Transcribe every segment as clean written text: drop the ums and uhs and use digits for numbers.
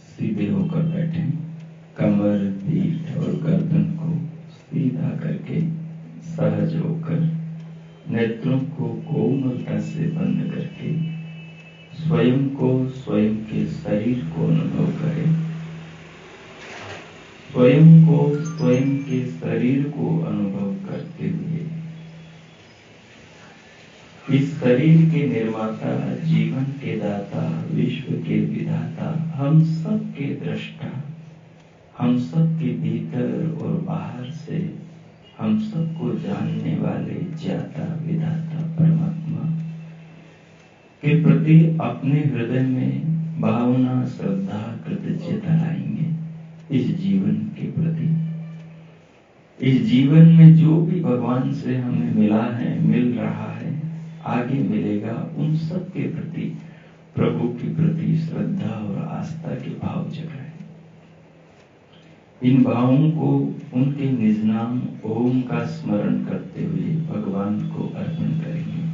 सीधे होकर बैठे, कमर, पीठ और गर्दन को सीधा करके सहज होकर नेत्रों को कोमलता से बंद करके स्वयं को, स्वयं के शरीर को अनुभव करें। स्वयं को, स्वयं के शरीर को अनुभव करते हुए इस शरीर के निर्माता, जीवन के दाता, विश्व के विधाता, हम सब के दृष्टा, हम सब के भीतर और बाहर से हम सबको जानने वाले ज्ञाता, विधाता परमात्मा के प्रति अपने हृदय में भावना, श्रद्धा, कृतज्ञता लाएंगे। इस जीवन के प्रति, इस जीवन में जो भी भगवान से हमें मिला है, मिल रहा है, आगे मिलेगा, उन सब के प्रति, प्रभु के प्रति श्रद्धा और आस्था के भाव जगाए। इन भावों को उनके निज नाम ओम का स्मरण करते हुए भगवान को अर्पण करेंगे।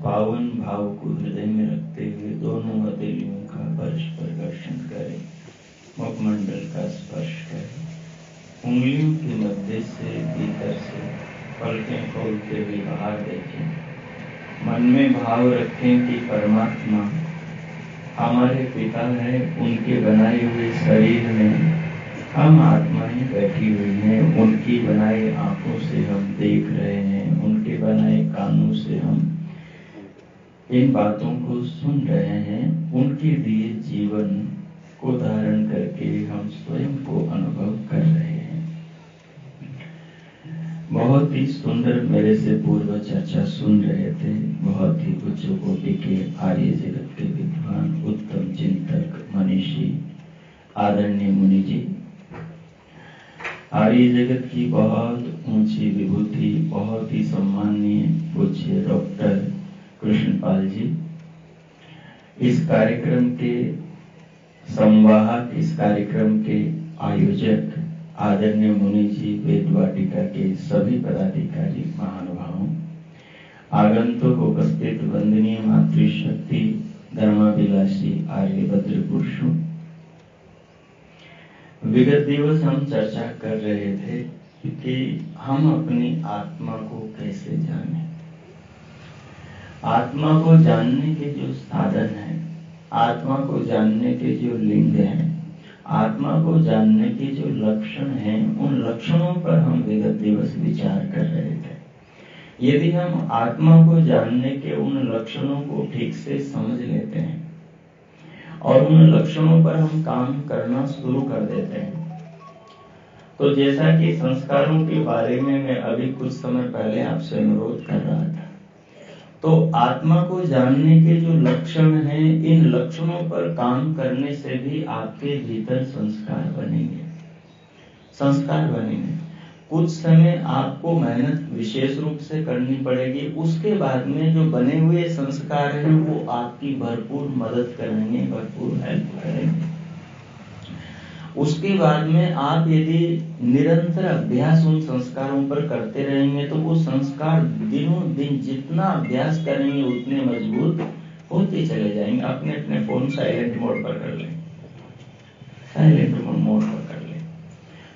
पावन भाव को हृदय में रखते हुए दोनों हथेलियों का परस्पर घर्षण करें, मुखमंडल का स्पर्श करें, उंगलियों के मध्य से भीतर से पलकें खोलते हुए बाहर देखें। मन में भाव रखें कि परमात्मा हमारे पिता है, उनके बनाए हुए शरीर में हम आत्माएं बैठी हुई हैं, उनकी बनाई आंखों से हम देख रहे हैं, उनके बनाए कानों से हम इन बातों को सुन रहे हैं। उनके दिए जीवन को धारण करके हम स्वयं को अनुभव कर रहे हैं। बहुत ही सुंदर मेरे से पूर्व चर्चा सुन रहे थे, बहुत ही उच्च कोटि के आर्य जगत के विद्वान, उत्तम चिंतक, मनीषी, आदरणीय मुनि जी। आर्य जगत की बहुत ऊंची विभूति, बहुत ही सम्माननीय पूज्य डॉक्टर कृष्णपाल जी, इस कार्यक्रम के संवाहक, इस कार्यक्रम के आयोजक आदरणीय मुनि जी, वेद वाटिका के सभी पदाधिकारी, महानुभावों, आगंतुक उपस्थित वंदनीय मातृशक्ति, धर्माभिलाषी आर्यभद्र पुरुषों। विगत दिवस हम चर्चा कर रहे थे कि हम अपनी आत्मा को कैसे जानें। आत्मा को जानने के जो साधन हैं, आत्मा को जानने के जो लिंग हैं, आत्मा को जानने के जो लक्षण हैं, उन लक्षणों पर हम विगत दिवस विचार कर रहे थे। यदि हम आत्मा को जानने के उन लक्षणों को ठीक से समझ लेते हैं और उन लक्षणों पर हम काम करना शुरू कर देते हैं, तो जैसा कि संस्कारों के बारे में मैं अभी कुछ समय पहले आपसे अनुरोध कर रहा था, तो आत्मा को जानने के जो लक्षण हैं, इन लक्षणों पर काम करने से भी आपके भीतर संस्कार बनेंगे। संस्कार बनेंगे। कुछ समय आपको मेहनत विशेष रूप से करनी पड़ेगी, उसके बाद में जो बने हुए संस्कार हैं वो आपकी भरपूर मदद करेंगे, भरपूर हेल्प करेंगे। उसके बाद में आप यदि निरंतर अभ्यास उन संस्कारों पर करते रहेंगे तो वो संस्कार दिनों दिन जितना अभ्यास करेंगे उतने मजबूत होते चले जाएंगे। अपने अपने फोन साइलेंट मोड पर कर लें, साइलेंट मोड पर कर लें,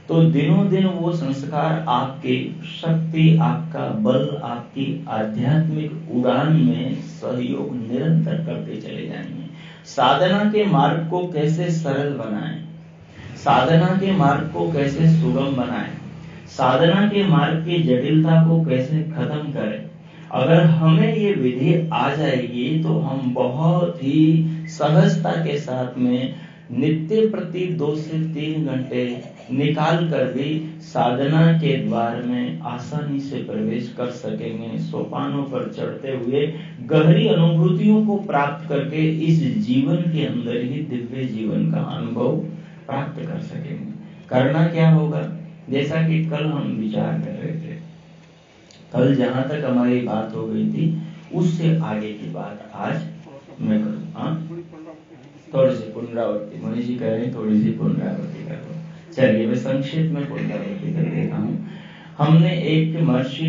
तो दिनों दिन वो संस्कार आपकी शक्ति, आपका बल, आपकी आध्यात्मिक उड़ान में सहयोग निरंतर करते चले जाएंगे। साधना के मार्ग को कैसे सरल बनाएं, साधना के मार्ग को कैसे सुगम बनाएं, साधना के मार्ग की जटिलता को कैसे खत्म करें, अगर हमें ये विधि आ जाएगी तो हम बहुत ही सहजता के साथ में नित्य प्रति 2 से 3 घंटे निकाल कर भी साधना के द्वार में आसानी से प्रवेश कर सकेंगे। सोपानों पर चढ़ते हुए गहरी अनुभूतियों को प्राप्त करके इस जीवन के अंदर ही दिव्य जीवन का अनुभव प्राप्त कर सकेंगे। करना क्या होगा, जैसा कि कल हम विचार कर रहे थे, कल जहां तक हमारी बात हो गई थी उससे आगे की बात आज मैं करूँ। थोड़ी सी पुनरावृत्ति, मनीष जी कह रहे हैं थोड़ी सी पुनरावृत्ति करो। चलिए मैं संक्षिप्त में पुनरावृत्ति कर देता हूँ। हमने एक महर्षि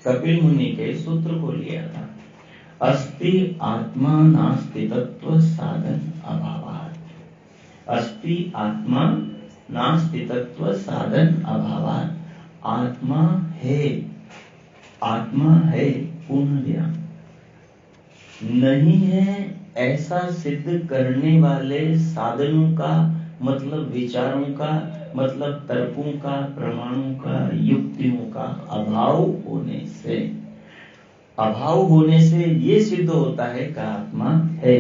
कपिल मुनि के सूत्र को लिया था, अस्ति आत्मा नास्ति तत्व साधन अभावात्। अस्ति आत्मा नास्ति तत्व साधन अभावात्। आत्मा है, आत्मा है पूर्ण ज्ञान, नहीं है ऐसा सिद्ध करने वाले साधनों का, मतलब विचारों का, मतलब तर्कों का, प्रमाणों का, युक्तियों का अभाव होने से ये सिद्ध होता है कि आत्मा है।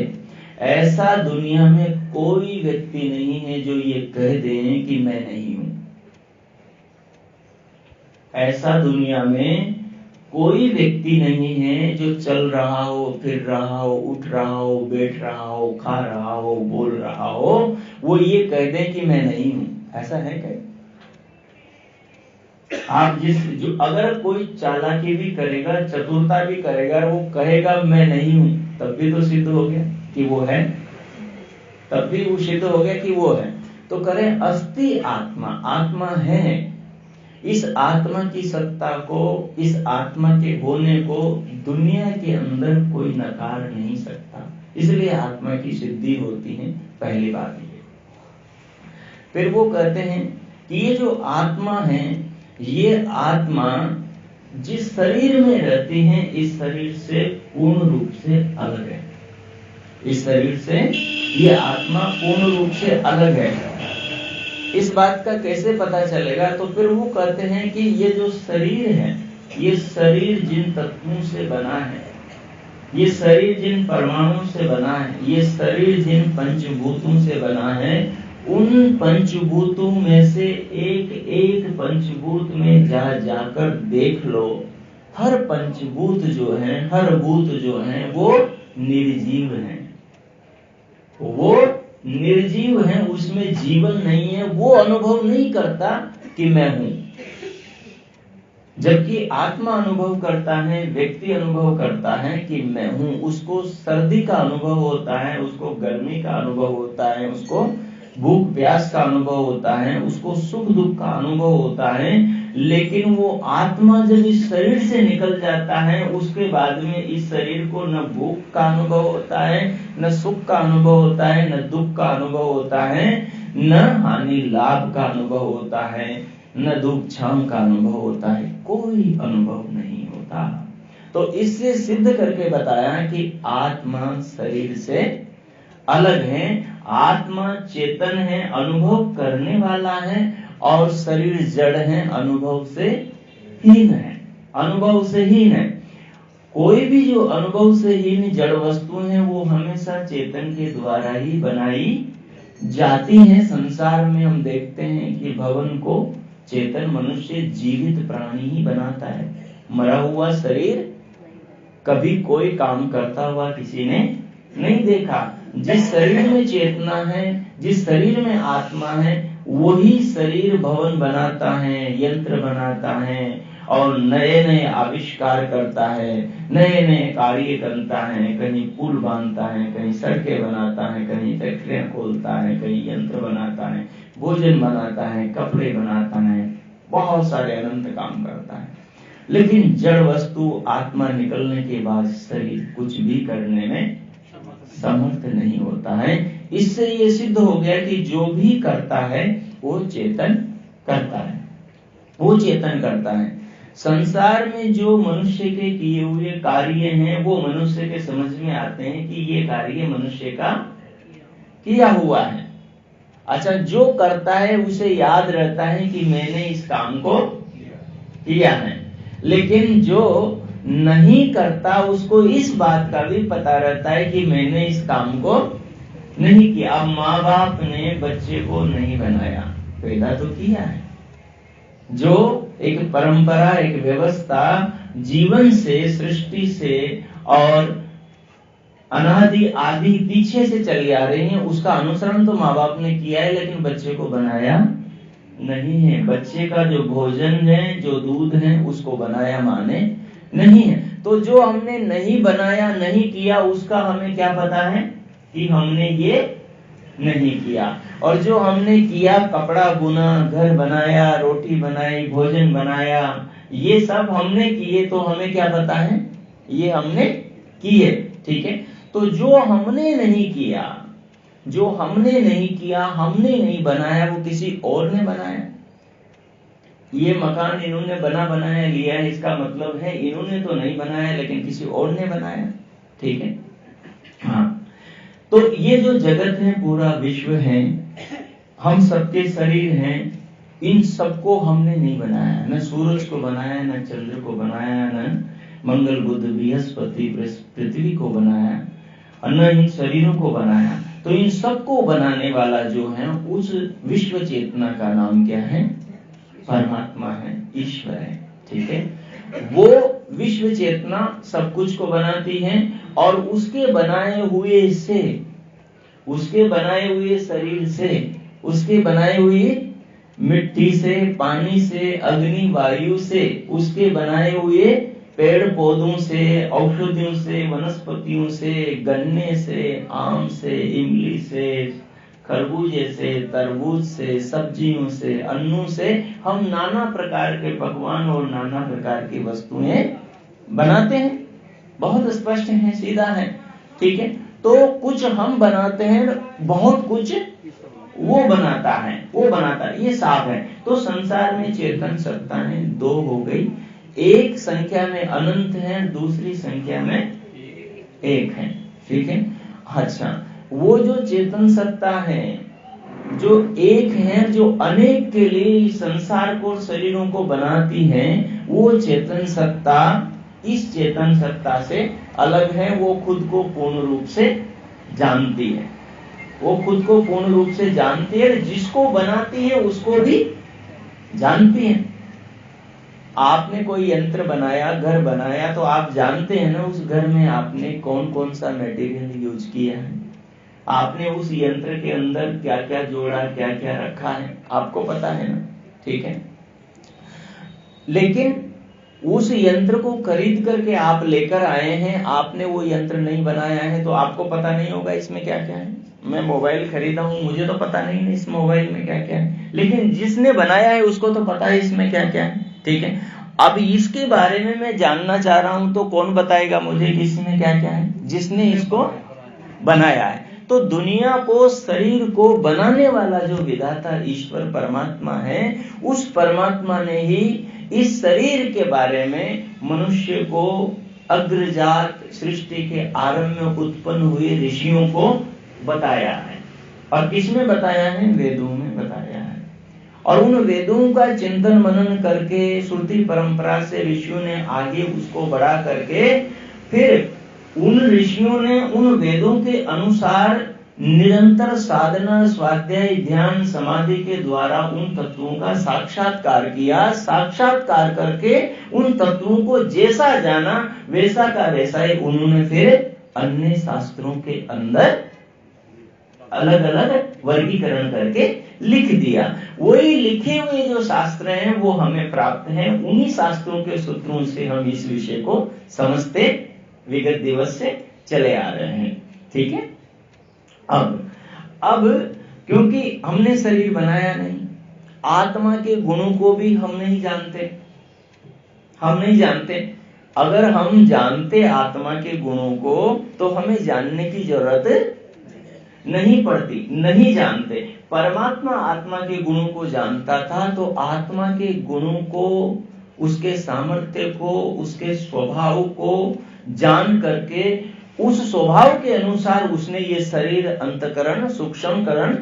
ऐसा दुनिया में कोई व्यक्ति नहीं है जो ये कह दे कि मैं नहीं हूं। ऐसा दुनिया में कोई व्यक्ति नहीं है जो चल रहा हो, फिर रहा हो, उठ रहा हो, बैठ रहा हो, खा रहा हो, बोल रहा हो, वो ये कह दे कि मैं नहीं हूं। ऐसा है क्या? आप जो अगर कोई चालाकी भी करेगा, चतुरता भी करेगा, वो कहेगा मैं नहीं हूं, तब भी तो सिद्ध हो गया कि वो है, तब भी वो सिद्ध हो गया कि वो है। तो करें अस्ति आत्मा, आत्मा है। इस आत्मा की सत्ता को, इस आत्मा के होने को दुनिया के अंदर कोई नकार नहीं सकता, इसलिए आत्मा की सिद्धि होती है। पहली बात ये। फिर वो कहते हैं कि ये जो आत्मा है, ये आत्मा जिस शरीर में रहती है, इस शरीर से पूर्ण रूप से अलग है। इस शरीर से ये आत्मा पूर्ण रूप से अलग है। इस बात का कैसे पता चलेगा? तो फिर वो कहते हैं कि ये जो शरीर है, ये शरीर जिन तत्वों से बना है, ये शरीर जिन परमाणुओं से बना है, ये शरीर जिन पंचभूतों से बना है, उन पंचभूतों में से एक एक पंचभूत में जाकर देख लो, हर पंचभूत जो है, हर भूत जो है वो निर्जीव है, वो निर्जीव है, उसमें जीवन नहीं है। वो अनुभव नहीं करता कि मैं हूं, जबकि आत्मा अनुभव करता है, व्यक्ति अनुभव करता है कि मैं हूं। उसको सर्दी का अनुभव होता है, उसको गर्मी का अनुभव होता है, उसको भूख प्यास का अनुभव होता है, उसको सुख दुख का अनुभव होता है। लेकिन वो आत्मा जब इस शरीर से निकल जाता है, उसके बाद में इस शरीर को न भूख का अनुभव होता है, न सुख का अनुभव होता है, न दुख का अनुभव होता है, न हानि लाभ का अनुभव होता है, न दुख क्षम का अनुभव होता है, कोई अनुभव नहीं होता। तो इससे सिद्ध करके बताया कि आत्मा शरीर से अलग है, आत्मा चेतन है, अनुभव करने वाला है, और शरीर जड़ है, अनुभव से हीन है, अनुभव से हीन है। कोई भी जो अनुभव से हीन जड़ वस्तु है वो हमेशा चेतन के द्वारा ही बनाई जाती है। संसार में हम देखते हैं कि भवन को चेतन मनुष्य जीवित प्राणी ही बनाता है। मरा हुआ शरीर कभी कोई काम करता हुआ किसी ने नहीं देखा। जिस शरीर में चेतना है, जिस शरीर में आत्मा है, वही शरीर भवन बनाता है, यंत्र बनाता है और नए नए आविष्कार करता है, नए नए कार्य करता है। कहीं पुल बांधता है, कहीं सड़कें बनाता है, कहीं फैक्ट्रियां खोलता है, कहीं यंत्र बनाता है, भोजन बनाता है, कपड़े बनाता है, बहुत सारे अनंत काम करता है। लेकिन जड़ वस्तु आत्मा निकलने के बाद शरीर कुछ भी करने में समर्थ नहीं होता है। इससे ये सिद्ध हो गया कि जो भी करता है वो चेतन करता है, वो चेतन करता है। संसार में जो मनुष्य के किए हुए कार्य हैं वो मनुष्य के समझ में आते हैं कि ये कार्य मनुष्य का किया हुआ है। अच्छा, जो करता है उसे याद रहता है कि मैंने इस काम को किया है, लेकिन जो नहीं करता उसको इस बात का भी पता रहता है कि मैंने इस काम को नहीं किया। अब माँ बाप ने बच्चे को नहीं बनाया, पैदा तो किया है। जो एक परंपरा, एक व्यवस्था जीवन से, सृष्टि से और अनादि आदि पीछे से चली आ रही है, उसका अनुसरण तो माँ बाप ने किया है, लेकिन बच्चे को बनाया नहीं है। बच्चे का जो भोजन है, जो दूध है, उसको बनाया माँ ने नहीं है। तो जो हमने नहीं बनाया, नहीं किया, उसका हमें क्या पता है कि हमने ये नहीं किया। और जो हमने किया, कपड़ा बुना, घर बनाया, रोटी बनाई, भोजन बनाया, ये सब हमने किए, तो हमें क्या पता है ये हमने किए। ठीक है, तो जो हमने नहीं किया, जो हमने नहीं किया, हमने नहीं बनाया, वो किसी और ने बनाया। ये मकान इन्होंने बनाया लिया है, इसका मतलब है इन्होंने तो नहीं बनाया, लेकिन किसी और ने बनाया। ठीक है, हाँ। तो ये जो जगत है, पूरा विश्व है, हम सबके शरीर हैं, इन सबको हमने नहीं बनाया। न सूरज को बनाया, न चंद्र को बनाया, न मंगल बुध बृहस्पति पृथ्वी को बनाया, न इन शरीरों को बनाया। तो इन सबको बनाने वाला जो है, उस विश्व चेतना का नाम क्या है? परमात्मा है, ईश्वर है। ठीक है, वो विश्व चेतना सब कुछ को बनाती है, और उसके बनाए हुए से, उसके बनाए हुए शरीर से, उसके बनाए हुए मिट्टी से, पानी से, अग्नि वायु से, उसके बनाए हुए पेड़ पौधों से, औषधियों से, वनस्पतियों से, गन्ने से, आम से, इमली से, खरबूजे से, तरबूज से, सब्जियों से, अन्नों से हम नाना प्रकार के पकवान और नाना प्रकार की वस्तुएं बनाते हैं। बहुत स्पष्ट है, सीधा है। ठीक है, तो कुछ हम बनाते हैं, बहुत कुछ वो बनाता है, वो बनाता है, ये साफ है। तो संसार में चेतन सत्ताएं दो हो गई, एक संख्या में अनंत है, दूसरी संख्या में एक है। ठीक है, अच्छा, वो जो चेतन सत्ता है, जो एक है, जो अनेक के लिए संसार को, शरीरों को बनाती है, वो चेतन सत्ता इस चेतन सत्ता से अलग है। वो खुद को पूर्ण रूप से जानती है, वो खुद को पूर्ण रूप से जानती है, जिसको बनाती है उसको भी जानती है। आपने कोई यंत्र बनाया, घर बनाया, तो आप जानते हैं ना उस घर में आपने कौन कौन सा मटेरियल यूज किया है, आपने उस यंत्र के अंदर क्या क्या जोड़ा, क्या क्या रखा है, आपको पता है ना। ठीक है, लेकिन उस यंत्र को खरीद करके आप लेकर आए हैं, आपने वो यंत्र नहीं बनाया है, तो आपको पता नहीं होगा इसमें क्या क्या है। मैं मोबाइल खरीदा हूं, मुझे तो पता नहीं है इस मोबाइल में क्या क्या है, लेकिन जिसने बनाया है उसको तो पता है इसमें क्या क्या है। ठीक है, अब इसके बारे में मैं जानना चाह रहा हूं, तो कौन बताएगा मुझे कि इसमें क्या क्या है? जिसने इसको बनाया है। तो दुनिया को, शरीर को बनाने वाला जो विधाता ईश्वर परमात्मा है, उस परमात्मा ने ही इस शरीर के बारे में मनुष्य को अग्रजात सृष्टि के आरंभ में उत्पन्न हुए ऋषियों को बताया है। और किसमें बताया है? वेदों में बताया है। और उन वेदों का चिंतन मनन करके श्रुति परंपरा से ऋषियों ने आगे उसको बढ़ा करके फिर उन ऋषियों ने उन वेदों के अनुसार निरंतर साधना, स्वाध्याय, ध्यान, समाधि के द्वारा उन तत्वों का साक्षात्कार किया। साक्षात्कार करके उन तत्वों को जैसा जाना वैसा का वैसा ही उन्होंने फिर अन्य शास्त्रों के अंदर अलग अलग वर्गीकरण करके लिख दिया। वही लिखे हुए जो शास्त्र हैं वो हमें प्राप्त हैं। उन्हीं शास्त्रों के सूत्रों से हम इस विषय को समझते विगत दिवस से चले आ रहे हैं। ठीक है। अब क्योंकि हमने शरीर बनाया नहीं, आत्मा के गुणों को भी हम नहीं जानते। अगर हम जानते आत्मा के गुणों को तो हमें जानने की जरूरत नहीं पड़ती, नहीं जानते। परमात्मा आत्मा के गुणों को जानता था तो आत्मा के गुणों को, उसके सामर्थ्य को, उसके स्वभाव को जान करके उस स्वभाव के अनुसार उसने ये शरीर, अंतकरण, सूक्ष्मकरण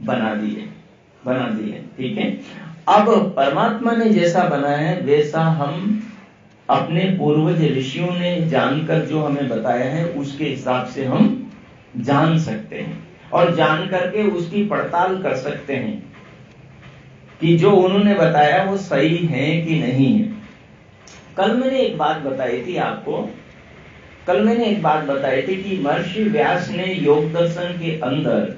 बना दिए। ठीक है। अब परमात्मा ने जैसा बनाया है वैसा हम अपने पूर्वज ऋषियों ने जानकर जो हमें बताया है उसके हिसाब से हम जान सकते हैं और जान करके उसकी पड़ताल कर सकते हैं कि जो उन्होंने बताया वो सही है कि नहीं है। कल मैंने एक बात बताई थी आपको, कि महर्षि व्यास ने योग दर्शन के अंदर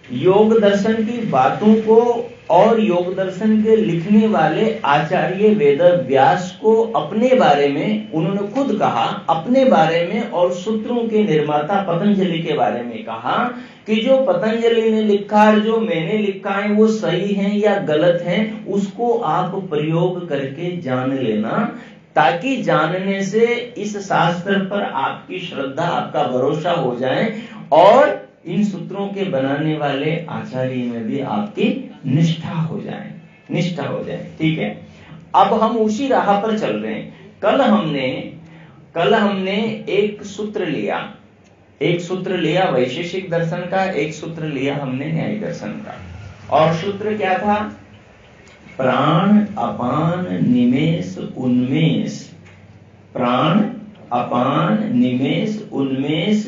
योग दर्शन की बातों को और योग दर्शन के लिखने वाले आचार्य वेद व्यास को अपने बारे में उन्होंने खुद कहा, अपने बारे में और सूत्रों के निर्माता पतंजलि के बारे में कहा कि जो पतंजलि ने लिखा और जो मैंने लिखा है वो सही है या गलत है, उसको आप प्रयोग करके जान लेना, ताकि जानने से इस शास्त्र पर आपकी श्रद्धा, आपका भरोसा हो जाए और इन सूत्रों के बनाने वाले आचार्य में भी आपकी निष्ठा हो जाए। ठीक है। अब हम उसी राह पर चल रहे हैं। कल हमने एक सूत्र लिया वैशेषिक दर्शन का, एक सूत्र लिया हमने न्याय दर्शन का। और सूत्र क्या था? प्राण अपान निमेष उन्मेष, प्राण अपान निमेष उन्मेष,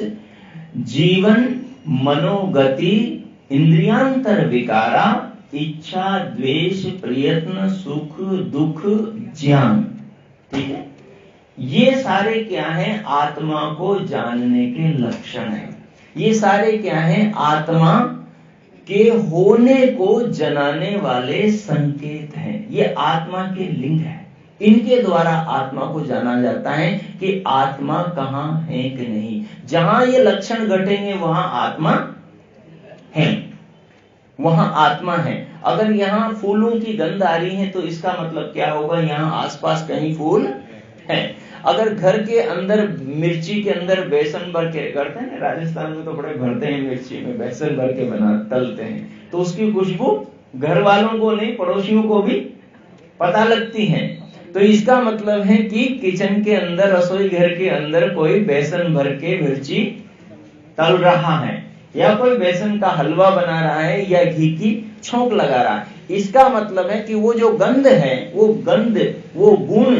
जीवन मनोगति इंद्रियांतर विकारा, इच्छा द्वेष प्रयत्न सुख दुख ज्ञान। ठीक है। ये सारे क्या हैं? आत्मा को जानने के लक्षण हैं। ये सारे क्या हैं? आत्मा के होने को जनाने वाले संकेत हैं। ये आत्मा के लिंग है। इनके द्वारा आत्मा को जाना जाता है कि आत्मा कहाँ है कि नहीं। जहां ये लक्षण घटेंगे वहां आत्मा है। अगर यहाँ फूलों की गंध आ रही है तो इसका मतलब क्या होगा? यहाँ आसपास कहीं फूल है। अगर घर के अंदर मिर्ची के अंदर बेसन भर के करते हैं, राजस्थान में तो बड़े भरते हैं मिर्ची में, बेसन भर के तलते हैं, तो उसकी खुशबू घर वालों को नहीं पड़ोसियों को भी पता लगती है। तो इसका मतलब है कि किचन के अंदर, रसोई घर के अंदर कोई बेसन भर के मिर्ची तल रहा है या कोई बेसन का हलवा बना रहा है या घी की छौंक लगा रहा है। इसका मतलब है कि वो जो गंध है, वो गंध, वो गुण,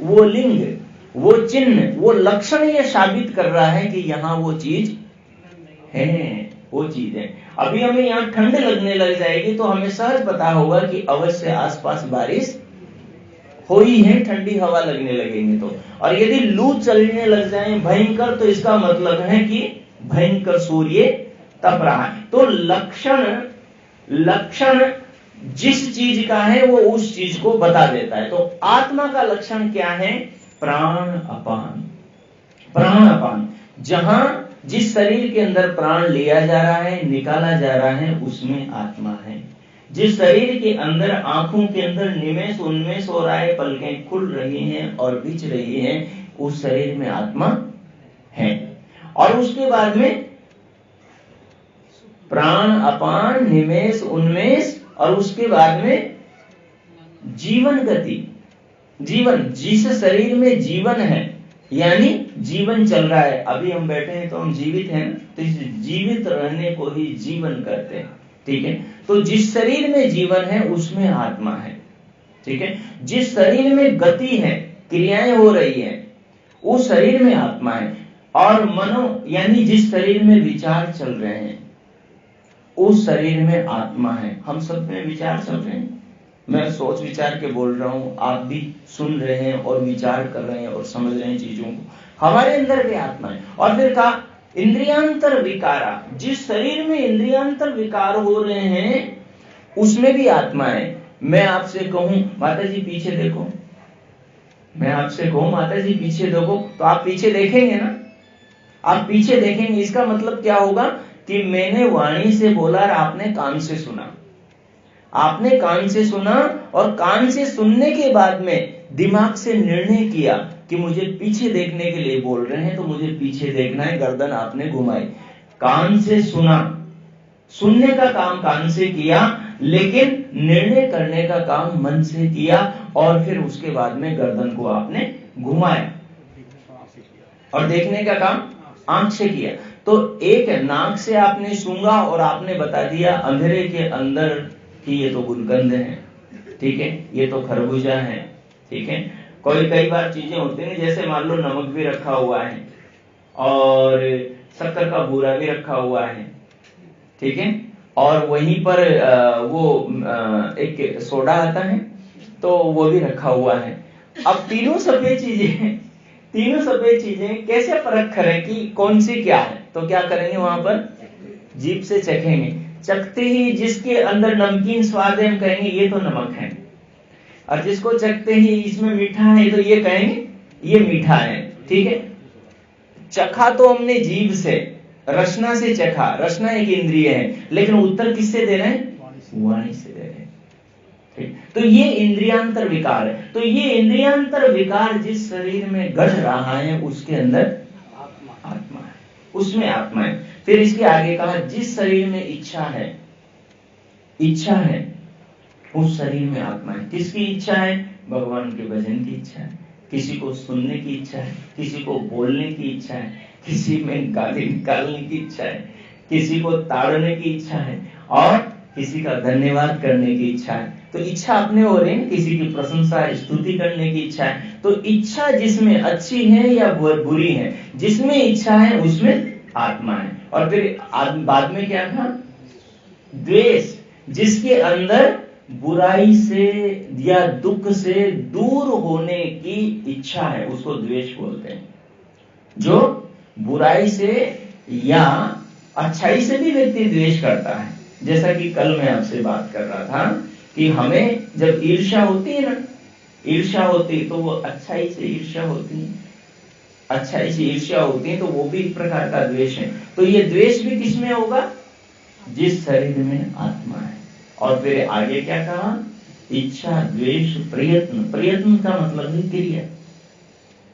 वो लिंग, वो चिन्ह, वो लक्षण ये साबित कर रहा है कि यहाँ वो चीज है, वो चीज है। अभी हमें यहाँ ठंड लगने लग जाएगी तो हमें सहज पता होगा कि अवश्य आसपास बारिश हुई है, ठंडी हवा लगने लगेंगे तो। और यदि लू चलने लग जाए भयंकर, तो इसका मतलब है कि भयंकर सूर्य तप रहा है। तो लक्षण जिस चीज का है वो उस चीज को बता देता है। तो आत्मा का लक्षण क्या है? प्राण अपान। प्राण अपान, जहां जिस शरीर के अंदर प्राण लिया जा रहा है, निकाला जा रहा है, उसमें आत्मा है। जिस शरीर के अंदर आंखों के अंदर निमेष उन्मेष हो रहा है, पलकें खुल रही हैं और बिछ रही हैं, उस शरीर में आत्मा है। और उसके बाद में प्राण अपान निमेष उन्मेष, और उसके बाद में जीवन गति। जीवन, जिस शरीर में जीवन है, यानी जीवन चल रहा है, अभी हम बैठे हैं तो हम जीवित हैं, तो इस जीवित रहने को ही जीवन कहते हैं। ठीक है, तो जिस शरीर में जीवन है उसमें आत्मा है। ठीक है, जिस शरीर में गति है, क्रियाएं हो रही है, उस शरीर में आत्मा है। और मनो यानी जिस शरीर में विचार चल रहे हैं उस शरीर में आत्मा है। हम सब में विचार चल रहे हैं, मैं सोच विचार के बोल रहा हूं, आप भी सुन रहे हैं और विचार कर रहे हैं और समझ रहे हैं चीजों को, हमारे अंदर भी आत्मा है। और फिर कहा इंद्रियांतर विकारा, जिस शरीर में इंद्रियांतर विकार हो रहे हैं उसमें भी आत्मा है। मैं आपसे कहूं माता जी पीछे देखो, मैं आपसे कहूं माता जी पीछे देखो, तो आप पीछे देखेंगे ना, आप पीछे देखेंगे। इसका मतलब क्या होगा कि मैंने वाणी से बोला और आपने कान से सुना, आपने कान से सुना और कान से सुनने के बाद में दिमाग से निर्णय किया कि मुझे पीछे देखने के लिए बोल रहे हैं तो मुझे पीछे देखना है, गर्दन आपने घुमाई। कान से सुना, सुनने का काम कान से किया, लेकिन निर्णय करने का काम मन से किया, और फिर उसके बाद में गर्दन को आपने घुमाया, और देखने का काम आंख से किया। तो एक नाक से आपने सूंघा और आपने बता दिया अंधेरे के अंदर कि ये तो गुलकंद है, ठीक है, ये तो खरबूजा है। ठीक है, कई बार चीजें होती हैं, जैसे मान लो नमक भी रखा हुआ है और शक्कर का बूरा भी रखा हुआ है, ठीक है, और वहीं पर एक सोडा आता है तो वो भी रखा हुआ है। अब तीनों सफेद चीजें कैसे परख करें कि कौन सी क्या है? तो क्या करेंगे, वहां पर जीभ से चखेंगे, चखते ही जिसके अंदर नमकीन स्वाद है हम कहेंगे ये तो नमक है, और जिसको चखते ही इसमें मीठा है तो ये कहेंगे ये मीठा है। ठीक है, चखा तो हमने जीभ से, रसना से चखा, रसना एक इंद्रिय है, लेकिन उत्तर किससे दे रहे हैं? वाणी से दे रहे हैं। ठीक, तो ये इंद्रियांतर विकार है। तो ये इंद्रियांतर विकार जिस शरीर में गढ़ रहा है उसके अंदर आत्मा है, उसमें आत्मा है। फिर इसके आगे कहा जिस शरीर में इच्छा है उस शरीर में आत्मा है। किसकी इच्छा है? भगवान के भजन की इच्छा है, किसी को सुनने की इच्छा है, किसी को बोलने की इच्छा है, किसी में गाली निकालने की इच्छा है, किसी को ताड़ने की इच्छा है, और किसी का धन्यवाद करने की इच्छा है। तो इच्छा अपने हो रही है, किसी की प्रशंसा स्तुति करने की इच्छा है। तो इच्छा जिसमें अच्छी है या बुरी है, जिसमें इच्छा है उसमें आत्मा है। और फिर बाद में क्या था? द्वेष, जिसके अंदर बुराई से या दुख से दूर होने की इच्छा है उसको द्वेष बोलते हैं। जो बुराई से या अच्छाई से भी व्यक्ति द्वेष करता है, जैसा कि कल मैं आपसे बात कर रहा था कि हमें जब ईर्ष्या होती है ना, ईर्ष्या होती तो वो अच्छाई से ईर्ष्या होती है, अच्छाई से ईर्ष्या होती है, तो वो भी एक प्रकार का द्वेष है। तो ये द्वेष भी किसमें होगा? जिस शरीर में आत्मा है। और फिर आगे क्या कहा? इच्छा, द्वेष, प्रयत्न। प्रयत्न का मतलब है क्रिया,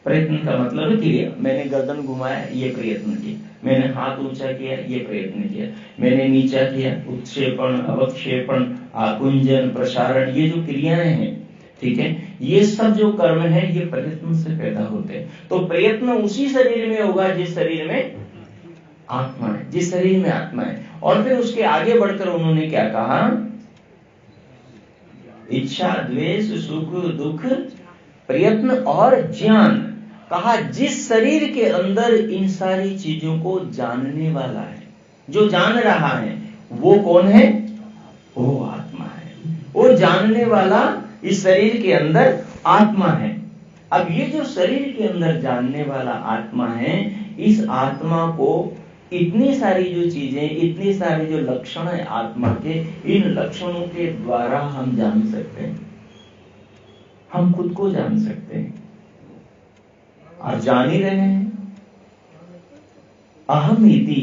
प्रयत्न का मतलब है क्रिया। मैंने गर्दन घुमाया, ये प्रयत्न किया, मैंने हाथ ऊंचा किया, ये प्रयत्न किया, मैंने नीचा किया, उत्क्षेपण, अवक्षेपण, आकुंजन, प्रसारण, ये जो क्रियाएं हैं, ठीक है, ये सब जो कर्म है ये प्रयत्न से पैदा होते हैं। तो प्रयत्न उसी शरीर में होगा जिस शरीर में आत्मा है, जिस शरीर में आत्मा है। और फिर उसके आगे बढ़कर उन्होंने क्या कहा? इच्छा, द्वेष, सुख, दुख, प्रयत्न और ज्ञान। कहा जिस शरीर के अंदर इन सारी चीजों को जानने वाला है, जो जान रहा है, वो कौन है? वो आत्मा है। वो जानने वाला इस शरीर के अंदर आत्मा है। अब ये जो शरीर के अंदर जानने वाला आत्मा है, इस आत्मा को इतनी सारी जो चीजें, इतनी सारे जो लक्षण है आत्मा के, इन लक्षणों के द्वारा हम जान सकते हैं, हम खुद को जान सकते हैं। और जान ही रहे हैं। अहमिति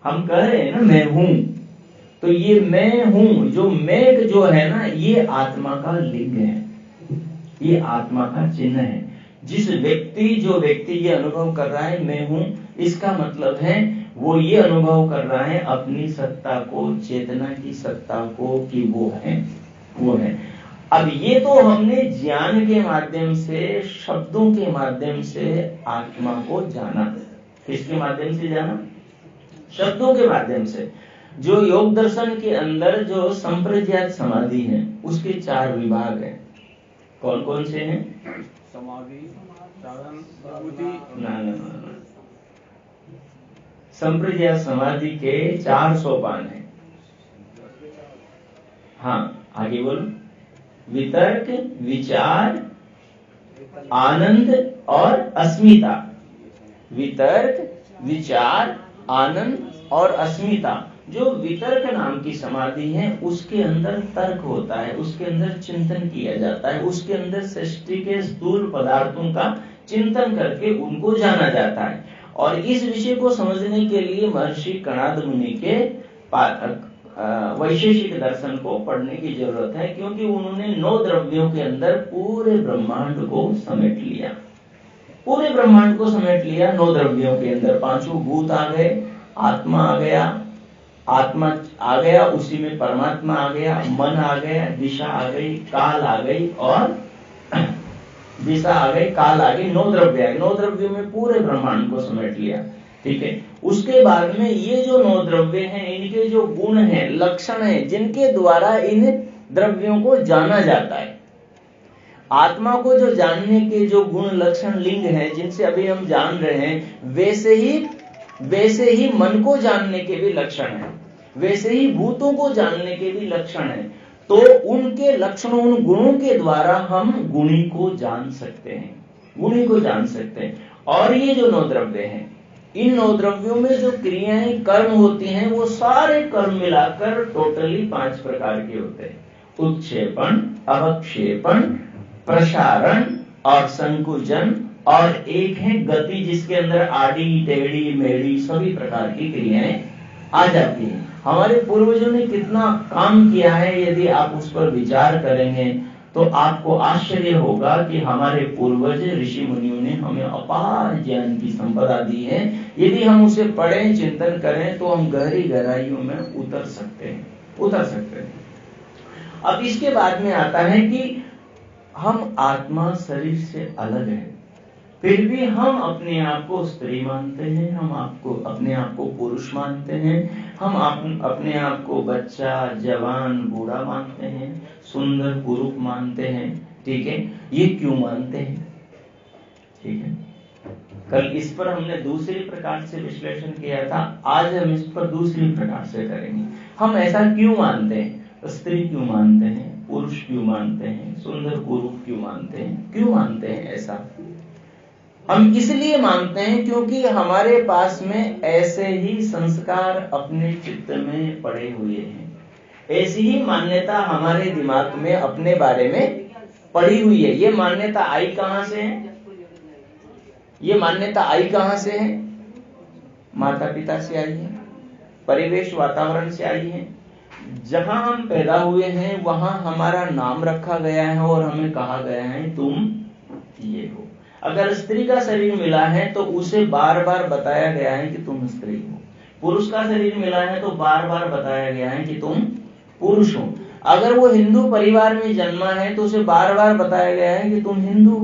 हम कह रहे हैं ना, मैं हूं। तो ये मैं हूं, जो मैं जो है ना, ये आत्मा का लिंग है, ये आत्मा का चिन्ह है। जो व्यक्ति ये अनुभव कर रहा है मैं हूं, इसका मतलब है वो ये अनुभव कर रहा है अपनी सत्ता को, चेतना की सत्ता को, कि वो है। अब ये तो हमने ज्ञान के माध्यम से, शब्दों के माध्यम से आत्मा को जाना। किसके माध्यम से जाना? शब्दों के माध्यम से। जो योग दर्शन के अंदर जो संप्रज्ञात समाधि है उसके 4 विभाग हैं। कौन कौन से हैं? समाधि, साधन, विभूति। ना। संप्रज्ञात समाधि के 4 सोपान हैं। हाँ, आगे बोलो। वितर्क, विचार, आनंद और अस्मिता। वितर्क, विचार, आनंद और अस्मिता। जो वितर्क नाम की समाधि है उसके अंदर तर्क होता है, उसके अंदर चिंतन किया जाता है, उसके अंदर सृष्टि के स्थूल पदार्थों का चिंतन करके उनको जाना जाता है। और इस विषय को समझने के लिए महर्षि कणाद मुनि के वैशेषिक दर्शन को पढ़ने की जरूरत है, क्योंकि उन्होंने 9 द्रव्यों के अंदर पूरे ब्रह्मांड को समेट लिया। पूरे ब्रह्मांड को समेट लिया 9 द्रव्यों के अंदर। 5 भूत आ गए, आत्मा आ गया, उसी में परमात्मा आ गया, मन आ गया, दिशा आ गई, काल आ गई और दिशा आ गई, काल आ गई, 9 द्रव्य आए। 9 द्रव्यों में पूरे ब्रह्मांड को समेट लिया। ठीक है। उसके बाद में ये जो 9 द्रव्य हैं, इनके जो गुण हैं, लक्षण हैं, जिनके द्वारा इन द्रव्यों को जाना जाता है। आत्मा को जो जानने के जो गुण, लक्षण, लिंग हैं, जिनसे अभी हम जान रहे हैं, वैसे ही मन को जानने के भी लक्षण हैं, वैसे ही भूतों को जानने के भी लक्षण हैं। तो उनके लक्षणों, उन गुणों के द्वारा हम गुणी को जान सकते हैं, गुणी को जान सकते हैं। और ये जो 9 द्रव्य हैं, इन 9 द्रव्यों में जो क्रियाएं, कर्म होती हैं, वो सारे कर्म मिलाकर टोटली 5 प्रकार के होते हैं। उत्क्षेपण, अवक्षेपण, प्रसारण और संकुचन, और एक है गति, जिसके अंदर आड़ी, टेढ़ी, मेढ़ी सभी प्रकार की क्रियाएं आ जाती हैं। हमारे पूर्वजों ने कितना काम किया है, यदि आप उस पर विचार करेंगे तो आपको आश्चर्य होगा कि हमारे पूर्वज ऋषि मुनियों ने हमें अपार ज्ञान की संपदा दी है। यदि हम उसे पढ़ें, चिंतन करें, तो हम गहरी गहराइयों में उतर सकते हैं। अब इसके बाद में आता है कि हम आत्मा शरीर से अलग है, फिर भी हम अपने आप को स्त्री मानते हैं, हम अपने आप को पुरुष मानते हैं, हम अपने आप को बच्चा, जवान, बूढ़ा मानते हैं, सुंदर, कुरूप मानते हैं। ठीक है। ये क्यों मानते हैं? ठीक है। कल इस पर हमने दूसरी प्रकार से विश्लेषण किया था, आज हम इस पर दूसरी प्रकार से करेंगे। हम ऐसा क्यों मानते हैं? स्त्री क्यों मानते हैं, पुरुष क्यों मानते हैं, सुंदर, कुरूप क्यों मानते हैं, क्यों मानते हैं ऐसा? हम इसलिए मानते हैं क्योंकि हमारे पास में ऐसे ही संस्कार अपने चित्त में पड़े हुए हैं, ऐसी ही मान्यता हमारे दिमाग में अपने बारे में पड़ी हुई है। ये मान्यता आई कहां से है? ये मान्यता आई कहां से है? माता पिता से आई है, परिवेश, वातावरण से आई है। जहां हम पैदा हुए हैं वहां हमारा नाम रखा गया है और हमें कहा गया है तुम ये हो। अगर स्त्री का शरीर मिला है तो उसे बार बार बताया गया है कि तुम स्त्री हो। पुरुष का शरीर मिला है तो बार बार बताया गया है कि तुम पुरुष हो। अगर वो हिंदू परिवार में जन्मा है तो उसे बार बार बताया गया है कि तुम हिंदू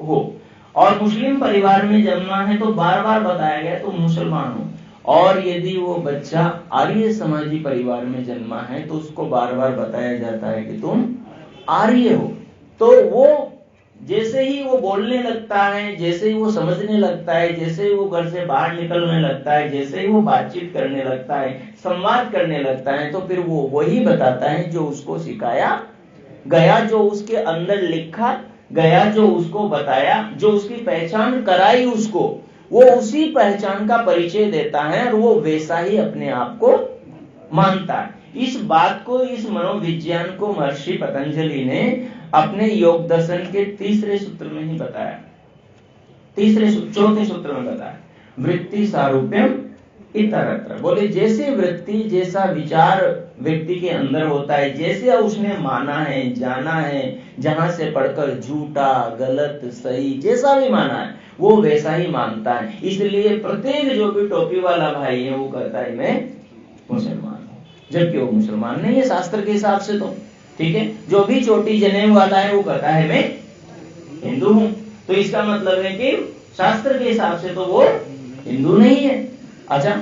हो। और मुस्लिम परिवार में जन्मा है तो बार बार बताया गया तुम मुसलमान हो। और यदि वो बच्चा आर्य समाजी परिवार में जन्मा है तो उसको बार बार बताया जाता है कि तुम आर्य हो। तो वो जैसे ही वो बोलने लगता है, जैसे ही वो समझने लगता है, जैसे ही वो घर से बाहर निकलने लगता है, जैसे ही वो बातचीत करने लगता है, संवाद करने लगता है, तो फिर वो वही बताता है जो उसको सिखाया गया, जो उसके अंदर लिखा गया, जो उसको बताया, जो उसकी पहचान कराई उसको, वो उसी पहचान का परिचय देता है और वो वैसा ही अपने आप को मानता है। इस बात को, इस मनोविज्ञान को महर्षि पतंजलि ने अपने योग दर्शन के 3रे सूत्र में ही बताया, 4थे सूत्र में बताया, वृत्ति सारूप्यम इतरत्र। बोले जैसे वृत्ति, जैसा विचार व्यक्ति के अंदर होता है, जैसे उसने माना है, जाना है, जहां से पढ़कर झूठा, गलत, सही, जैसा भी माना है वो वैसा ही मानता है। इसलिए प्रत्येक जो भी टोपी वाला भाई है वो कहता है मैं मुसलमान हूं, जबकि वो मुसलमान नहीं है शास्त्र के हिसाब से। तो ठीक है, जो भी चोटी जनेऊ वाला है वो कहता है मैं हिंदू हूं, तो इसका मतलब है कि शास्त्र के हिसाब से तो वो हिंदू नहीं है। अच्छा,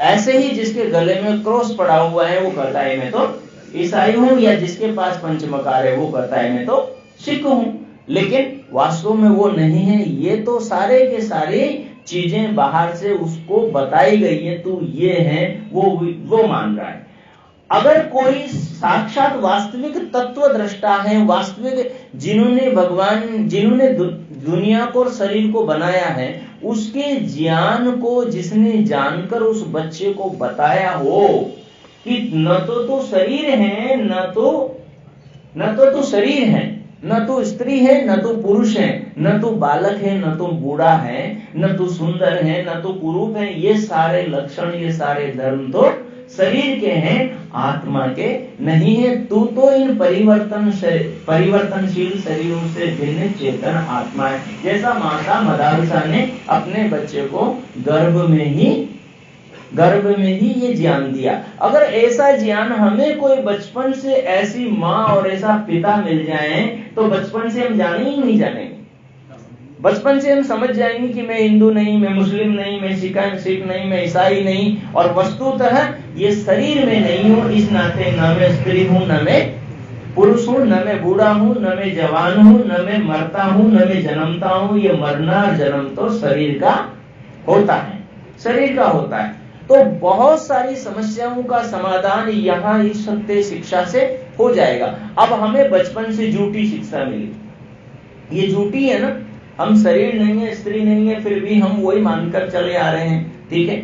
ऐसे ही जिसके गले में क्रॉस पड़ा हुआ है वो कहता है मैं तो ईसाई हूं, या जिसके पास पंचमकार है वो कहता है मैं तो सिख हूं, लेकिन वास्तव में वो नहीं है। ये तो सारे के सारे चीजें बाहर से उसको बताई गई है, तू ये है वो मान रहा है। अगर कोई साक्षात वास्तविक तत्व दृष्टा है, वास्तविक जिन्होंने दुनिया को और शरीर को बनाया है, उसके ज्ञान को जिसने जानकर उस बच्चे को बताया हो कि न तो शरीर है, न तो शरीर है, न तो स्त्री है, न तो पुरुष है, न तो बालक है, न तो बूढ़ा है, न तो सुंदर है, न तो कुरूप है, ये सारे लक्षण, ये सारे धर्म तो शरीर के हैं, आत्मा के नहीं है। तू तो इन परिवर्तनशील शरीरों से भिन्न चेतन आत्मा है। जैसा माता मदालसा ने अपने बच्चे को गर्भ में ही ये ज्ञान दिया। अगर ऐसा ज्ञान हमें कोई बचपन से ऐसी माँ और ऐसा पिता मिल जाए तो बचपन से हम जाने ही नहीं जानेंगे। बचपन से हम समझ जाएंगे कि मैं हिंदू नहीं, मैं मुस्लिम नहीं, मैं सिख नहीं, मैं ईसाई नहीं, और वस्तुतः ये शरीर में नहीं हूं, इस नाते न मैं स्त्री हूं, न मैं पुरुष हूं, न मैं बूढ़ा हूं, न मैं जवान हूं, न मैं मरता हूं, न मैं जन्मता हूं। ये मरना और जन्म तो शरीर का होता है। तो बहुत सारी समस्याओं का समाधान यहाँ इस सत्य शिक्षा से हो जाएगा। अब हमें बचपन से झूठी शिक्षा मिली, ये झूठी है ना, हम शरीर नहीं है, स्त्री नहीं है, फिर भी हम वही मानकर चले आ रहे हैं। ठीक है,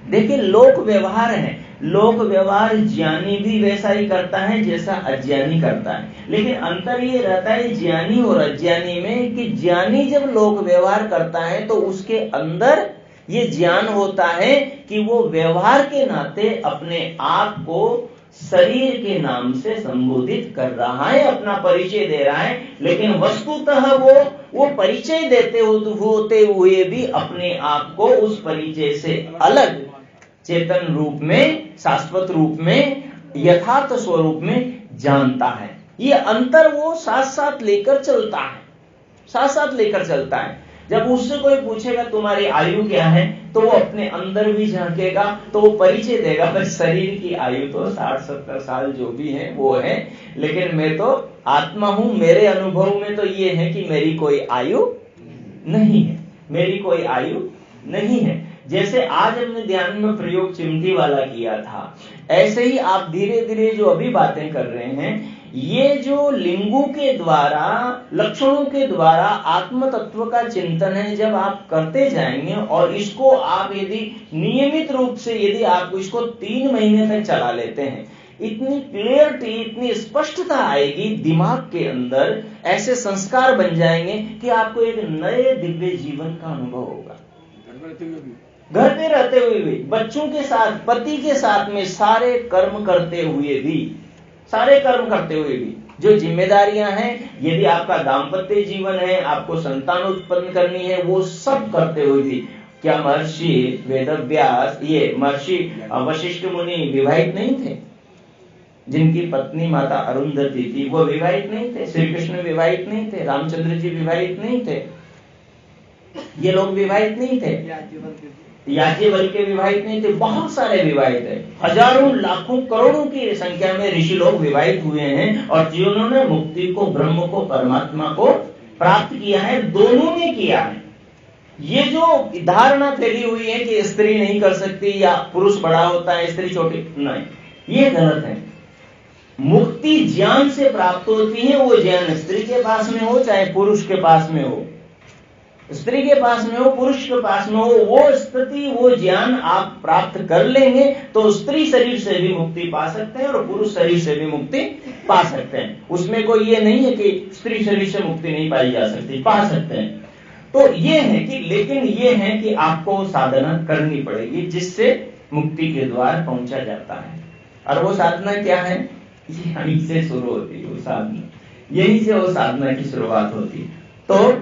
देखिए लोक व्यवहार है, लोक व्यवहार ज्ञानी भी वैसा ही करता है जैसा अज्ञानी करता है, लेकिन अंतर ये रहता है ज्ञानी और अज्ञानी में कि ज्ञानी जब लोक व्यवहार करता है तो उसके अंदर ये ज्ञान होता है कि वो व्यवहार के नाते अपने आप को शरीर के नाम से संबोधित कर रहा है, अपना परिचय दे रहा है, लेकिन वस्तुतः वो परिचय देते होते हुए भी अपने आप को उस परिचय से अलग चेतन रूप में, शाश्वत रूप में, यथार्थ स्वरूप में जानता है। ये अंतर वो साथ साथ लेकर चलता है। जब उससे कोई पूछेगा तुम्हारी आयु क्या है, तो वो अपने अंदर भी झांकेगा, तो वो परिचय देगा, पर शरीर की आयु तो 60-70 साल जो भी है वो है, लेकिन मैं तो आत्मा हूं। मेरे अनुभव में तो ये है कि मेरी कोई आयु नहीं है। जैसे आज हमने ध्यान में प्रयोग चिमटी वाला किया था, ऐसे ही आप धीरे धीरे जो अभी बातें कर रहे हैं, ये जो लिंगों के द्वारा, लक्षणों के द्वारा आत्म तत्व का चिंतन है, जब आप करते जाएंगे और इसको आप यदि नियमित रूप से यदि आप इसको 3 महीने तक चला लेते हैं, इतनी क्लियरिटी, इतनी स्पष्टता आएगी दिमाग के अंदर, ऐसे संस्कार बन जाएंगे कि आपको एक नए दिव्य जीवन का अनुभव होगा। घर पे रहते हुए भी, बच्चों के साथ, पति के साथ में, सारे कर्म करते हुए भी जो जिम्मेदारियां हैं, यदि आपका दाम्पत्य जीवन है, आपको संतान उत्पन्न करनी है, वो सब करते हुए भी, क्या महर्षि वेदव्यास, ये महर्षि वशिष्ठ मुनि विवाहित नहीं थे? जिनकी पत्नी माता अरुंधति थी, वो विवाहित नहीं थे? श्री कृष्ण विवाहित नहीं थे? रामचंद्र जी विवाहित नहीं थे? ये लोग विवाहित नहीं थे? याज्ञवल्क्य विवाहित नहीं थे? बहुत सारे विवाहित है, हजारों, लाखों, करोड़ों की संख्या में ऋषि लोग विवाहित हुए हैं, और जिन्होंने मुक्ति को, ब्रह्म को, परमात्मा को प्राप्त किया है, दोनों ने किया है। ये जो धारणा फैली हुई है कि स्त्री नहीं कर सकती या पुरुष बड़ा होता है, स्त्री छोटी, नहीं, ये गलत है। मुक्ति ज्ञान से प्राप्त होती है, वो ज्ञान स्त्री के पास में हो चाहे पुरुष के पास में हो, स्त्री के पास में हो, पुरुष के पास में हो, वो स्थिति, वो ज्ञान आप प्राप्त कर लेंगे तो स्त्री शरीर से भी मुक्ति पा सकते हैं और पुरुष शरीर से भी मुक्ति पा सकते हैं। उसमें कोई ये नहीं है कि स्त्री शरीर से मुक्ति नहीं पाई जा सकती, पा सकते हैं। तो ये है कि, लेकिन ये है कि आपको साधना करनी पड़ेगी जिससे मुक्ति के द्वार पहुंचा जाता है। और वो साधना क्या है? यहीं से शुरू होती है वो साधना, यहीं से वो साधना की शुरुआत होती है। तो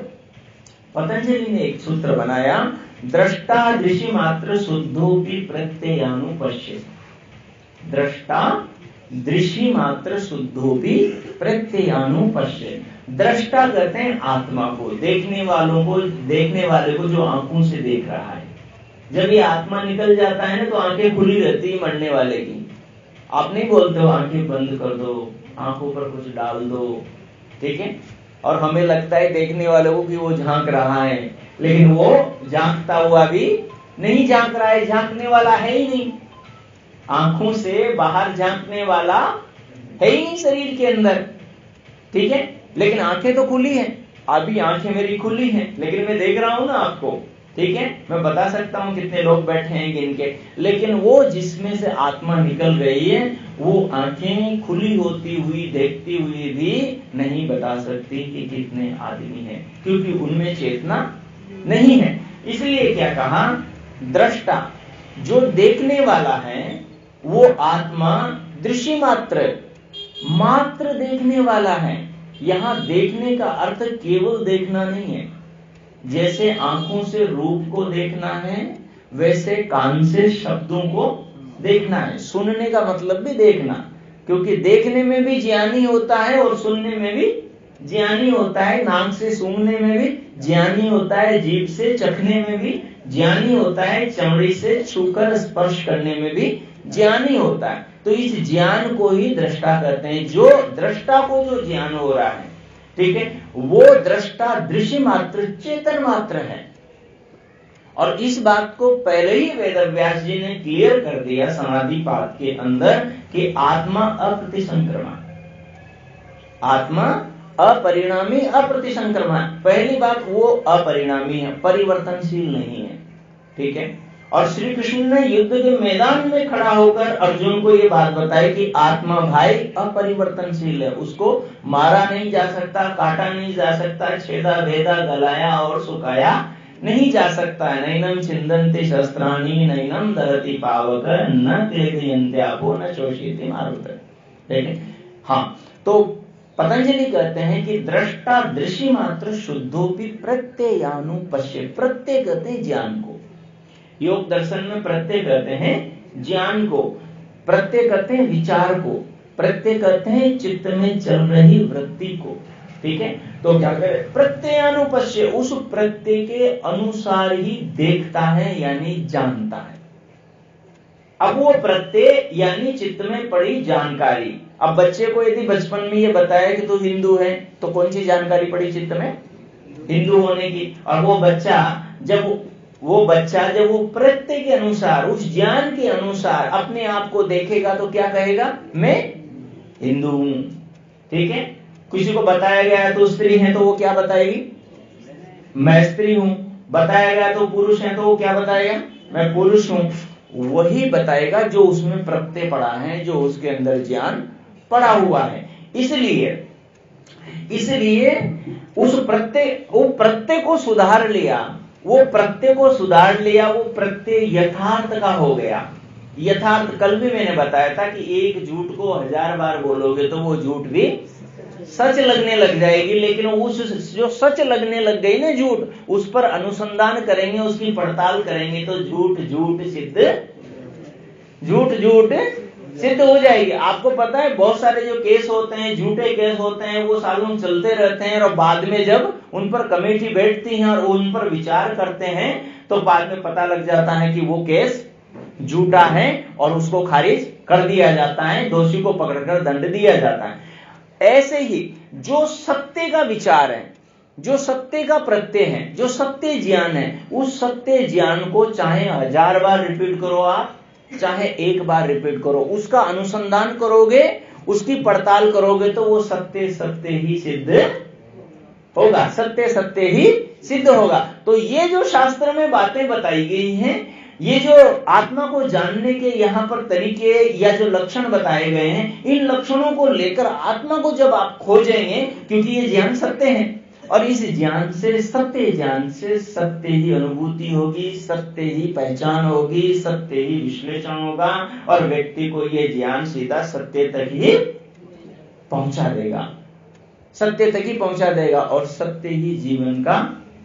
पतंजलि ने एक सूत्र बनाया, दृष्टा दृशि मात्र शुद्धोपि प्रत्ययानुपश्यति। दृष्टा दृष्टि मात्र शुद्धोपि प्रत्ययानुपश्य। दृष्टा कहते हैं आत्मा को, देखने वाले को जो आंखों से देख रहा है। जब ये आत्मा निकल जाता है ना तो आंखें खुली रहती है मरने वाले की। आप नहीं बोलते हो आंखें बंद कर दो, आंखों पर कुछ डाल दो, ठीक है। और हमें लगता है देखने वाले को कि वो झांक रहा है, लेकिन वो झांकता हुआ भी नहीं झांक रहा है, झांकने वाला है ही नहीं। आंखों से बाहर झांकने वाला है ही नहीं शरीर के अंदर, ठीक है। लेकिन आंखें तो खुली हैं, अभी आंखें मेरी खुली हैं, लेकिन मैं देख रहा हूं ना आपको, ठीक है। मैं बता सकता हूं कितने लोग बैठे हैं गिनके, लेकिन वो जिसमें से आत्मा निकल गई है वो आंखें खुली होती हुई देखती हुई भी नहीं बता सकती कि कितने आदमी हैं, क्योंकि उनमें चेतना नहीं है। इसलिए क्या कहा, दृष्टा जो देखने वाला है वो आत्मा दृश्य मात्र देखने वाला है। यहां देखने का अर्थ केवल देखना नहीं है। जैसे आंखों से रूप को देखना है, वैसे कान से शब्दों को देखना है। सुनने का मतलब भी देखना, क्योंकि देखने में भी ज्ञानी होता है और सुनने में भी ज्ञानी होता है। नाक से सूंघने में भी ज्ञानी होता है, जीभ से चखने में भी ज्ञानी होता है, चमड़ी से छूकर स्पर्श करने में भी ज्ञानी होता है। तो इस ज्ञान को ही दृष्टा कहते हैं। जो दृष्टा को जो ज्ञान हो रहा है, ठीक है, वो दृष्टा दृश्य मात्र चेतन मात्र है। और इस बात को पहले ही वेदव्यास जी ने क्लियर कर दिया समाधि पाठ के अंदर कि आत्मा अप्रतिसंक्रमा, आत्मा अपरिणामी अप्रतिसंक्रमा। पहली बात, वो अपरिणामी है, परिवर्तनशील नहीं है, ठीक है। और श्री कृष्ण ने युद्ध के मैदान में खड़ा होकर अर्जुन को ये बात बताई कि आत्मा भाई अपरिवर्तनशील है, उसको मारा नहीं जा सकता, काटा नहीं जा सकता, छेदा भेदा गलाया और सुखाया नहीं जा सकता है। नैनम छिन्दन्ति शस्त्राणि नैनम दहति पावक न क्लेदयन्ति आपो न शोषयति मारुत, ठीक है। हाँ, तो पतंजलि कहते हैं कि दृष्टा दृश्य मात्र शुद्धोपि प्रत्ययानुपश्य। प्रत्यय कहते हैं ज्ञान को, योग दर्शन में प्रत्यय कहते हैं ज्ञान को, प्रत्यय कहते हैं विचार को, प्रत्यय कहते हैं चित्त में चल रही वृत्ति को, ठीक है। तो क्या करे, प्रत्ययानुपश्य, उस प्रत्यय के अनुसार ही देखता है यानी जानता है। अब वो प्रत्यय यानी चित्त में पड़ी जानकारी। अब बच्चे को यदि बचपन में ये बताया कि तू हिंदू है, तो कौन सी जानकारी पड़ी चित्त में, हिंदू होने की। और वो बच्चा जब वो प्रत्यय के अनुसार, उस ज्ञान के अनुसार अपने आप को देखेगा तो क्या कहेगा, मैं हिंदू हूं, ठीक है। किसी को बताया गया तो स्त्री है तो वो क्या बताएगी, मैं स्त्री हूं। बताया गया तो पुरुष है तो वो क्या बताएगा, मैं पुरुष हूं। वही बताएगा जो उसमें प्रत्यय पड़ा है, जो उसके अंदर ज्ञान पड़ा हुआ है। इसलिए उस प्रत्यय को सुधार लिया, वो प्रत्यय यथार्थ का हो गया। यथार्थ कल भी मैंने बताया था कि एक झूठ को 1000 बार बोलोगे तो वो झूठ भी सच लगने लग जाएगी, लेकिन उस जो सच लगने लग गई ना झूठ, उस पर अनुसंधान करेंगे, उसकी पड़ताल करेंगे तो झूठ सिद्ध हो जाएगी। आपको पता है बहुत सारे जो केस होते हैं, झूठे केस होते हैं, वो सालों चलते रहते हैं और बाद में जब उन पर कमेटी बैठती है और उन पर विचार करते हैं तो बाद में पता लग जाता है कि वो केस झूठा है और उसको खारिज कर दिया जाता है, दोषी को पकड़कर दंड दिया जाता है। ऐसे ही जो सत्य का विचार है, जो सत्य का प्रत्यय है, जो सत्य ज्ञान है, उस सत्य ज्ञान को चाहे 1000 बार रिपीट करो आप, चाहे एक बार रिपीट करो, उसका अनुसंधान करोगे, उसकी पड़ताल करोगे तो वो सत्य ही सिद्ध होगा, सत्य ही सिद्ध होगा। तो ये जो शास्त्र में बातें बताई गई हैं, ये जो आत्मा को जानने के यहाँ पर तरीके या जो लक्षण बताए गए हैं, इन लक्षणों को लेकर आत्मा को जब आप खोजेंगे, क्योंकि ये ज्ञान सत्य है और इस ज्ञान से, सत्य ज्ञान से सत्य ही अनुभूति होगी, सत्य ही पहचान होगी, सत्य ही विश्लेषण होगा और व्यक्ति को ये ज्ञान सीधा सत्य तक ही पहुंचा देगा, सत्य तक ही पहुंचा देगा। और सत्य ही जीवन का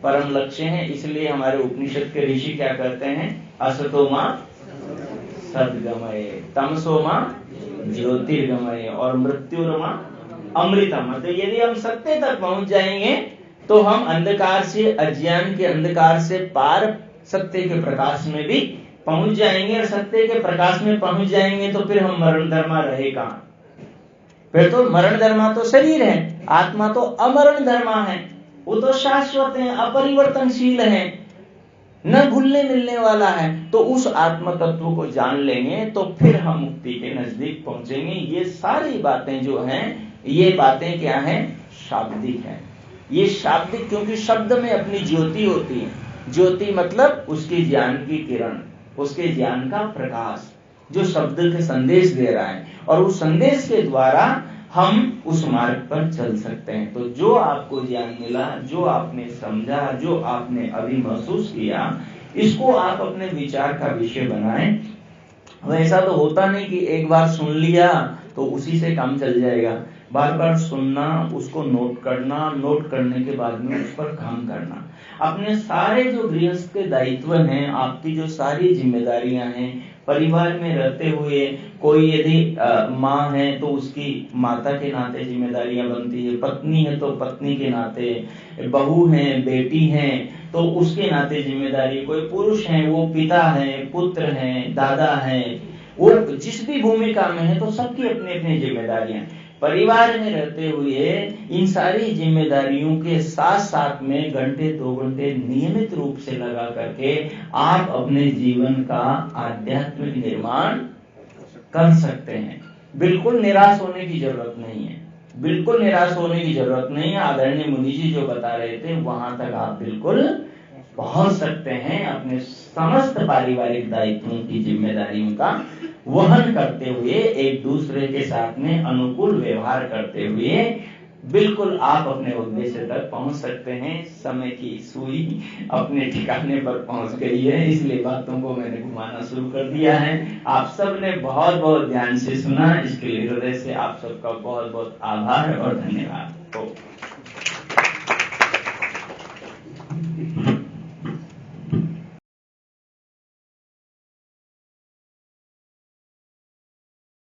परम लक्ष्य है। इसलिए हमारे उपनिषद के ऋषि क्या कहते हैं, असतो मा सद्गमय तमसो मा ज्योतिर्गमय और मृत्युर्मा अमृतम। तो यदि हम सत्य तक पहुंच जाएंगे तो हम अंधकार से, अज्ञान के अंधकार से पार सत्य के प्रकाश में भी पहुंच जाएंगे। और सत्य के प्रकाश में पहुंच जाएंगे तो फिर हम मरण धर्मा रहे कहां? फिर तो मरण धर्मा तो शरीर है, आत्मा तो अमरण धर्मा है, वो तो शाश्वत है, अपरिवर्तनशील है, न भूलने मिलने वाला है। तो उस आत्म तत्व को जान लेंगे तो फिर हम मुक्ति के नजदीक पहुंचेंगे। ये सारी बातें जो हैं, ये बातें क्या हैं? शाब्दिक हैं। ये शाब्दिक, क्योंकि शब्द में अपनी ज्योति होती है। ज्योति मतलब उसके ज्ञान की किरण, उसके ज्ञान का प्रकाश जो शब्द के संदेश दे रहा है, और उस संदेश के द्वारा हम उस मार्ग पर चल सकते हैं। तो जो आपको ज्ञान मिला, जो आपने समझा, जो आपने अभी महसूस किया, इसको आप अपने विचार का विषय बनाएं। वैसा तो होता नहीं कि एक बार सुन लिया तो उसी से काम चल जाएगा। बार बार सुनना, उसको नोट करना, नोट करने के बाद में उस पर काम करना। अपने सारे जो गृहस्थ के दायित्व हैं, आपकी जो सारी जिम्मेदारियां हैं, परिवार में रहते हुए कोई यदि माँ है तो उसकी माता के नाते जिम्मेदारियां बनती है, पत्नी है तो पत्नी के नाते, बहू है, बेटी है तो उसके नाते जिम्मेदारी, कोई पुरुष है वो पिता है, पुत्र है, दादा है, वो जिस भी भूमिका में है तो सबकी अपनी अपनी जिम्मेदारियां। परिवार में रहते हुए इन सारी जिम्मेदारियों के साथ साथ में घंटे 2 घंटे नियमित रूप से लगा करके आप अपने जीवन का आध्यात्मिक निर्माण कर सकते हैं। बिल्कुल निराश होने की जरूरत नहीं है, बिल्कुल निराश होने की जरूरत नहीं है। आदरणीय मुनि जी जो बता रहे थे वहां तक आप बिल्कुल पहुंच सकते हैं, अपने समस्त पारिवारिक दायित्वों की जिम्मेदारियों का वहन करते हुए, एक दूसरे के साथ में अनुकूल व्यवहार करते हुए बिल्कुल आप अपने उद्देश्य तक पहुंच सकते हैं। समय की सुई अपने ठिकाने पर पहुंच गई है, इसलिए बातों को मैंने घुमाना शुरू कर दिया है। आप सब ने बहुत बहुत ध्यान से सुना, इसके लिए हृदय से आप सबका बहुत बहुत आभार और धन्यवाद।